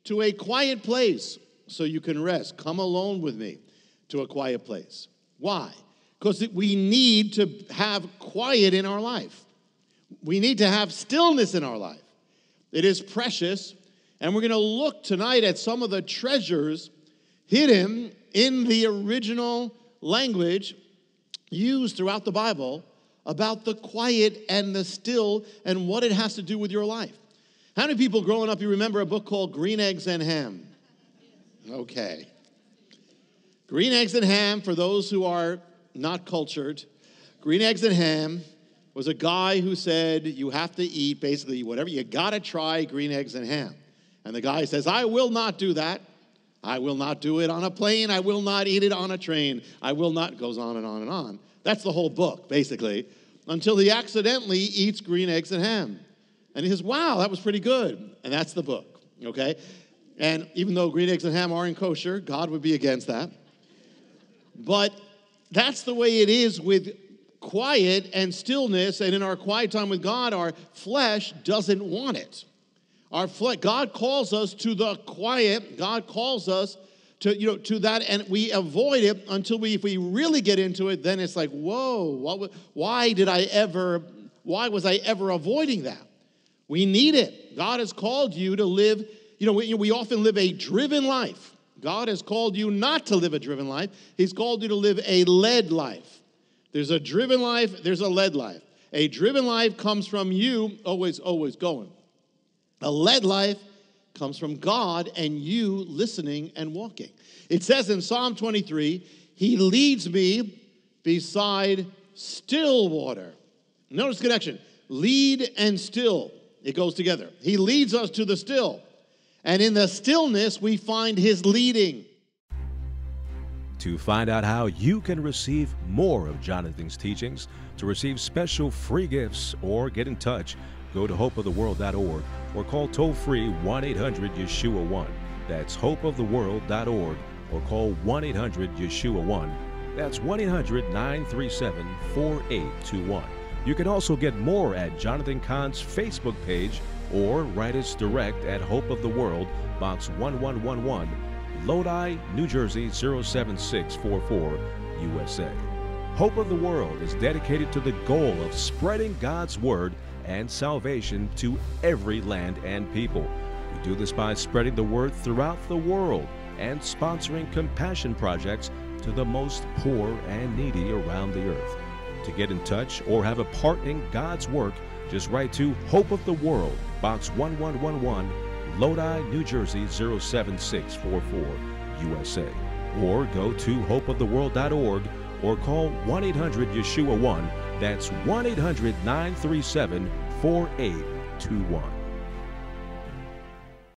to a quiet place so you can rest. Come alone with me to a quiet place. Why? Because we need to have quiet in our life. We need to have stillness in our life. It is precious, and we're going to look tonight at some of the treasures hidden in the original language used throughout the Bible about the quiet and the still and what it has to do with your life. How many people growing up, you remember a book called Green Eggs and Ham? Okay. Green Eggs and Ham, for those who are not cultured, Green Eggs and Ham was a guy who said you have to eat basically whatever, you got to try green eggs and ham. And the guy says, I will not do that. I will not do it on a plane. I will not eat it on a train. I will not, goes on and on and on. That's the whole book, basically, until he accidentally eats green eggs and ham. And he says, wow, that was pretty good. And that's the book, okay? And even though green eggs and ham aren't kosher, God would be against that. But that's the way it is with quiet and stillness, and in our quiet time with God, our flesh doesn't want it. God calls us to the quiet. God calls us to that, and we avoid it until if we really get into it, then it's like, whoa, why was I ever avoiding that? We need it. God has called you to live, we often live a driven life. God has called you not to live a driven life. He's called you to live a led life. There's a driven life, there's a led life. A driven life comes from you always going. A led life comes from God and you listening and walking. It says in Psalm 23, he leads me beside still water. Notice the connection. Lead and still. It goes together. He leads us to the still. And in the stillness, we find his leading. To find out how you can receive more of Jonathan's teachings, to receive special free gifts, or get in touch, go to hopeoftheworld.org or call toll-free 1-800-YESHUA-1. That's hopeoftheworld.org or call 1-800-YESHUA-1. That's 1-800-937-4821. You can also get more at Jonathan Cahn's Facebook page or write us direct at Hope of the World, Box 1111, Lodi, New Jersey 07644, USA. Hope of the World is dedicated to the goal of spreading God's Word and salvation to every land and people. We do this by spreading the Word throughout the world and sponsoring compassion projects to the most poor and needy around the earth. To get in touch or have a part in God's work, just write to Hope of the World, Box 1111, Lodi, New Jersey 07644, USA. Or go to hopeoftheworld.org or call 1-800-YESHUA-1. That's 1-800-937-4821.